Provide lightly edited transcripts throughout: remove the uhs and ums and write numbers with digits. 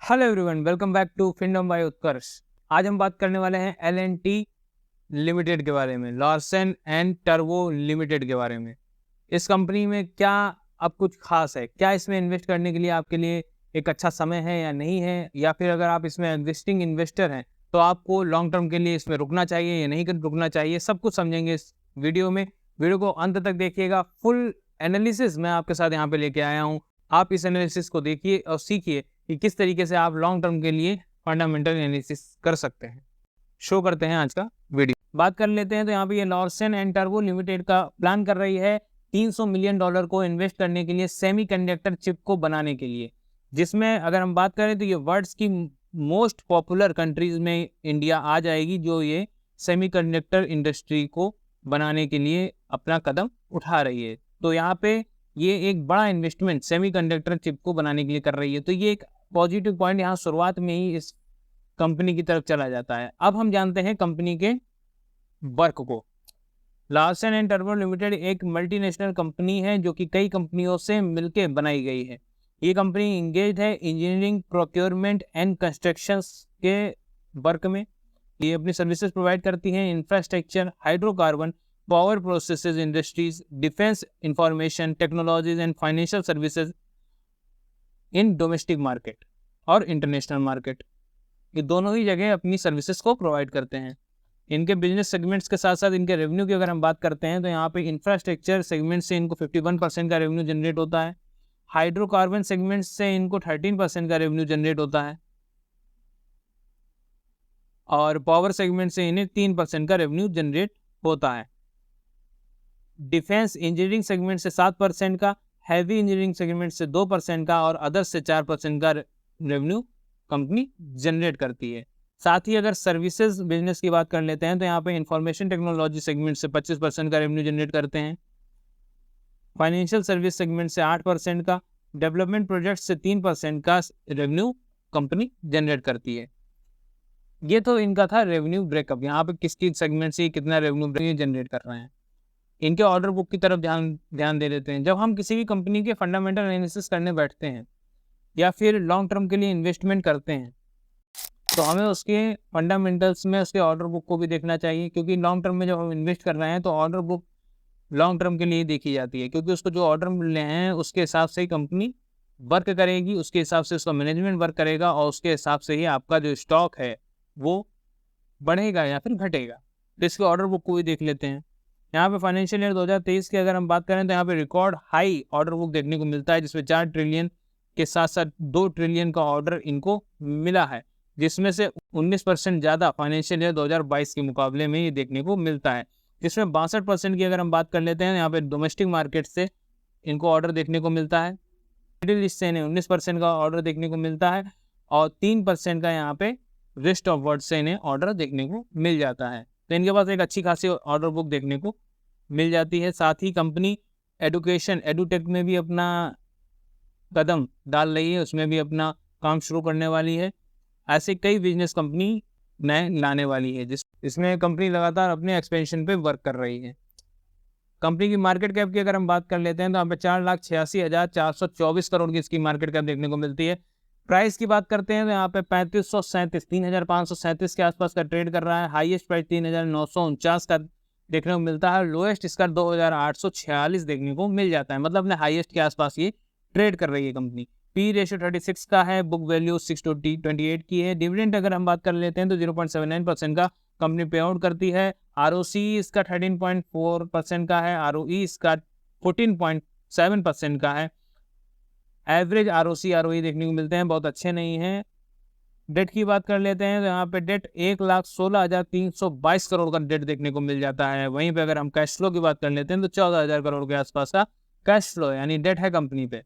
Hello everyone, welcome back to Phenom by Utkarsh. आज हम बात करने वाले हैं L&T लिमिटेड के बारे में, लार्सन एंड टर्बो लिमिटेड के बारे में। इस कंपनी में क्या अब कुछ खास है, क्या इसमें इन्वेस्ट करने के लिए आपके लिए एक अच्छा समय है या नहीं है, या फिर अगर आप इसमें एग्जिस्टिंग इन्वेस्टर हैं तो आपको लॉन्ग टर्म के लिए इसमें रुकना चाहिए या नहीं रुकना चाहिए, सब कुछ समझेंगे इस वीडियो में। वीडियो को अंत तक देखिएगा, फुल एनालिसिस मैं आपके साथ यहाँ पे लेके आया हूँ। आप इस एनालिसिस को देखिए और सीखिए कि किस तरीके से आप लॉन्ग टर्म के लिए फंडामेंटल एनालिसिस कर सकते हैं। शो करते हैं आज का वीडियो। बात कर लेते हैं तो यहाँ पे ये लार्सन एंड टर्बो लिमिटेड का प्लान कर रही है $300 मिलियन को इन्वेस्ट करने के लिए सेमीकंडक्टर चिप को बनाने के लिए, जिसमें अगर हम बात करें तो ये वर्ल्ड्स की मोस्ट पॉपुलर कंट्रीज में इंडिया आ जाएगी, जो ये सेमीकंडक्टर इंडस्ट्री को बनाने के लिए अपना कदम उठा रही है। तो यहाँ पे ये एक बड़ा इन्वेस्टमेंट सेमीकंडक्टर चिप को बनाने के लिए कर रही है। तो ये एक पॉजिटिव पॉइंट यहाँ शुरुआत में ही इस कंपनी की तरफ चला जाता है। अब हम जानते हैं कंपनी के वर्क को। लार्सन एंड टर्बो लिमिटेड एक मल्टीनेशनल कंपनी है जो कि कई कंपनियों से मिलकर बनाई गई है। ये कंपनी इंगेज है इंजीनियरिंग, प्रोक्योरमेंट एंड कंस्ट्रक्शन के वर्क में। ये अपनी सर्विसेज प्रोवाइड करती हैं infrastructure, hydrocarbon, power processes industries, defence, information technologies and financial services in domestic market और इंटरनेशनल मार्केट। ये दोनों ही जगह अपनी सर्विसेज को प्रोवाइड करते हैं। इनके बिजनेस सेगमेंट्स के साथ साथ इनके रेवेन्यू की अगर हम बात करते हैं तो यहाँ पे इंफ्रास्ट्रक्चर सेगमेंट से इनको 51% का रेवेन्यू जनरेट होता है। हाइड्रोकार्बन सेगमेंट से इनको 13% का रेवेन्यू जनरेट होता है और पावर सेगमेंट से इन्हें 3% का रेवेन्यू जनरेट होता है। डिफेंस इंजीनियरिंग सेगमेंट से 7% का, हैवी इंजीनियरिंग सेगमेंट से 2% का और अदर्स से 4% का रेवेन्यू कंपनी जनरेट करती है। साथ ही अगर सर्विसेज बिजनेस की बात कर लेते हैं तो यहाँ पे इंफॉर्मेशन टेक्नोलॉजी सेगमेंट से 25% का रेवेन्यू जनरेट करते हैं, फाइनेंशियल सर्विस सेगमेंट से 8% का, डेवलपमेंट प्रोजेक्ट से 3% का रेवेन्यू कंपनी जनरेट करती है। ये तो इनका था रेवेन्यू ब्रेकअप, यहाँ पे किसकी सेगमेंट से कितना रेवेन्यू जनरेट कर रहे हैं। इनके ऑर्डर बुक की तरफ ध्यान दे देते हैं। जब हम किसी भी कंपनी के फंडामेंटल एनालिसिस करने बैठते हैं या फिर लॉन्ग टर्म के लिए इन्वेस्टमेंट करते हैं तो हमें उसके फंडामेंटल्स में उसके ऑर्डर बुक को भी देखना चाहिए, क्योंकि लॉन्ग टर्म में जब हम इन्वेस्ट कर रहे हैं तो ऑर्डर बुक लॉन्ग टर्म के लिए देखी जाती है, क्योंकि उसको जो ऑर्डर मिल रहे हैं उसके हिसाब से ही कंपनी वर्क करेगी, उसके हिसाब से उसका मैनेजमेंट वर्क करेगा और उसके हिसाब से ही आपका जो स्टॉक है वो बढ़ेगा या फिर घटेगा। तो इसके ऑर्डर बुक को भी देख लेते हैं। यहाँ पे फाइनेंशियल ईयर 2023 की अगर हम बात करें तो यहाँ पे रिकॉर्ड हाई ऑर्डर बुक देखने को मिलता है, जिसमें 4 ट्रिलियन के साथ साथ 2 ट्रिलियन का ऑर्डर इनको मिला है, जिसमें से 19% ज़्यादा फाइनेंशियल ईयर 2022 के मुकाबले में ये देखने को मिलता है। जिसमें 62% की अगर हम बात कर लेते हैं यहाँ पे डोमेस्टिक मार्केट से इनको ऑर्डर देखने को मिलता है, मिडिल ईस्ट से इन्हें 19% का ऑर्डर देखने को मिलता है और 3% का यहाँ पे रेस्ट ऑफ वर्ल्ड से इन्हें ऑर्डर देखने को मिल जाता है। तो इनके पास एक अच्छी खासी ऑर्डर बुक देखने को मिल जाती है। साथ ही कंपनी एडुकेशन, एडुटेक में भी अपना कदम डाल रही है, उसमें भी अपना काम शुरू करने वाली है। ऐसे कई बिजनेस कंपनी नए लाने वाली है जिसमें कंपनी लगातार अपने एक्सपेंशन पे वर्क कर रही है। कंपनी की मार्केट कैप की अगर हम बात कर लेते हैं तो यहाँ पे 4,86,424 करोड़ की इसकी मार्केट कैप देखने को मिलती है। प्राइस की बात करते हैं तो यहाँ पे 3,537 के आसपास का ट्रेड कर रहा है। हाईएस्ट प्राइस 3,949 का देखने को मिलता है, लोएस्ट इसका 2,846 देखने को मिल जाता है, मतलब अपने हाईएस्ट के आसपास ये ट्रेड कर रही है कंपनी। पी रेशियो 36 का है, बुक वैल्यू 628 की है। डिविडेंड अगर हम बात कर लेते हैं तो 0.79% का कंपनी पे आउट करती है। आरओसी इसका 13.4% का है, आरओई इसका 14.7% का है। एवरेज आरओसी आरओई देखने को मिलते हैं, बहुत अच्छे नहीं हैं। डेट की बात कर लेते हैं तो यहाँ पे डेट 1,16,322 करोड़ का डेट देखने को मिल जाता है। वहीं पे अगर हम कैश फ्लो की बात कर लेते हैं तो 14,000 करोड़ के आसपास का कैश फ्लो यानी डेट है कंपनी पे।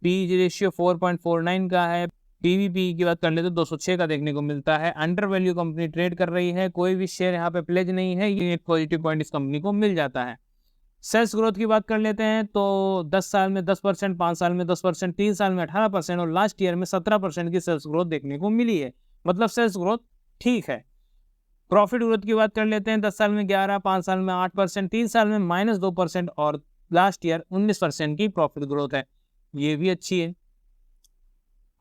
पी रेशियो 4.49 का है। पीवीपी की बात कर लेते तो 206 का देखने को मिलता है। अंडर वैल्यू कंपनी ट्रेड कर रही है, कोई भी शेयर यहाँ पे प्लेज नहीं है, ये एक पॉजिटिव पॉइंट इस कंपनी को मिल जाता है। सेल्स ग्रोथ की बात कर लेते हैं तो 10 साल में 10%, 5 साल में 10%, 3 साल में 18% और लास्ट ईयर में 17% की सेल्स ग्रोथ देखने को मिली है, मतलब सेल्स ग्रोथ ठीक है। प्रॉफिट ग्रोथ की बात कर लेते हैं, 10 साल में 11%, 5 साल में 8%, 3 साल में -2% और लास्ट ईयर 19% की प्रॉफिट ग्रोथ है, ये भी अच्छी है।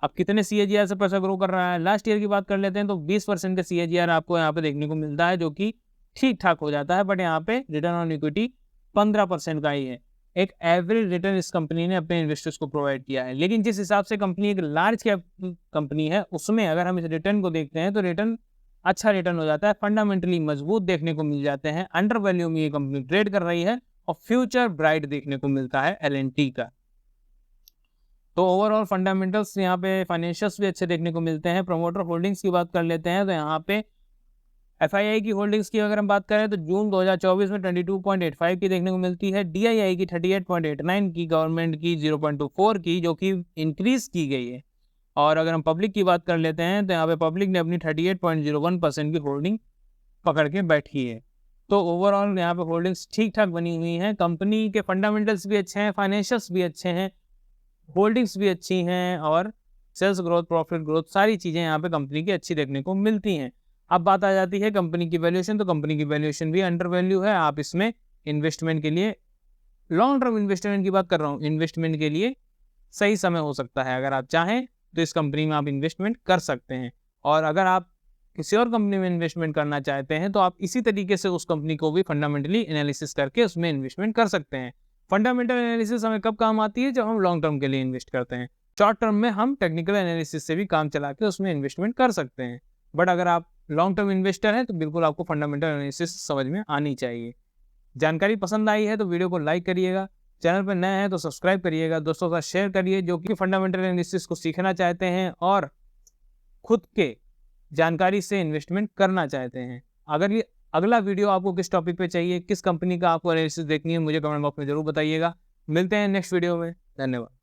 अब कितने CAGR से पैसा ग्रो कर रहा है, लास्ट ईयर की बात कर लेते हैं तो 20% का CAGR आपको यहाँ पे देखने को मिलता है, जो कि ठीक ठाक हो जाता है। बट यहाँ पे रिटर्न ऑन इक्विटी 15% का ही है। एक एवरेज रिटर्न इस कंपनी ने अपने इन्वेस्टर्स को प्रोवाइड किया है। लेकिन जिस हिसाब से कंपनी एक लार्ज कैप कंपनी है, उसमें अगर हम इस रिटर्न को देखते हैं तो रिटर्न अच्छा रिटर्न हो जाता है, फंडामेंटली मजबूत देखने को मिल जाते हैं, अंडर वैल्यू में ये कंपनी ट्रेड कर रही है और फ्यूचर ब्राइट देखने को मिलता है L&T का। तो ओवरऑल फंडामेंटल्स यहाँ पे फाइनेंशियल्स भी अच्छे देखने को मिलते हैं। प्रमोटर होल्डिंग्स की बात कर लेते हैं तो यहाँ पे FII की होल्डिंग्स की अगर हम बात करें तो जून 2024 में 22.85 की देखने को मिलती है, DII की 38.89 की, गवर्नमेंट की 0.24 की, जो कि इंक्रीज की गई है। और अगर हम पब्लिक की बात कर लेते हैं तो यहाँ पे पब्लिक ने अपनी 38.01% की होल्डिंग पकड़ के बैठी है। तो ओवरऑल यहाँ पे होल्डिंग्स ठीक ठाक बनी हुई हैं। कंपनी के फंडामेंटल्स भी अच्छे हैं, फाइनेंशियल्स भी अच्छे हैं, होल्डिंग्स भी अच्छी हैं और सेल्स ग्रोथ, प्रॉफिट ग्रोथ, सारी चीज़ें यहाँ पे कंपनी की अच्छी देखने को मिलती हैं। अब बात आ जाती है कंपनी की वैल्यूएशन, तो कंपनी की वैल्यूएशन भी अंडर वैल्यू है। आप इसमें इन्वेस्टमेंट के लिए, लॉन्ग टर्म इन्वेस्टमेंट की बात कर रहा हूँ, इन्वेस्टमेंट के लिए सही समय हो सकता है। अगर आप चाहें तो इस कंपनी में आप इन्वेस्टमेंट कर सकते हैं। और अगर आप किसी और कंपनी में इन्वेस्टमेंट करना चाहते हैं तो आप इसी तरीके से उस कंपनी को भी फंडामेंटली एनालिसिस करके उसमें इन्वेस्टमेंट कर सकते हैं। फंडामेंटल एनालिसिस हमें कब काम आती है, जब हम लॉन्ग टर्म के लिए इन्वेस्ट करते हैं। शॉर्ट टर्म में हम टेक्निकल एनालिसिस से भी काम चला के उसमें इन्वेस्टमेंट कर सकते हैं। बट अगर आप लॉन्ग टर्म इन्वेस्टर हैं तो बिल्कुल आपको फंडामेंटल एनालिसिस समझ में आनी चाहिए। जानकारी पसंद आई है तो वीडियो को लाइक करिएगा, चैनल पर नए हैं तो सब्सक्राइब करिएगा, दोस्तों का शेयर करिए जो कि फंडामेंटल एनालिसिस को सीखना चाहते हैं और खुद के जानकारी से इन्वेस्टमेंट करना चाहते हैं। अगर ये अगला वीडियो आपको किस टॉपिक पे चाहिए, किस कंपनी का आपको एनालिसिस देखनी है, मुझे कमेंट बॉक्स में जरूर बताइएगा। मिलते हैं नेक्स्ट वीडियो में। धन्यवाद।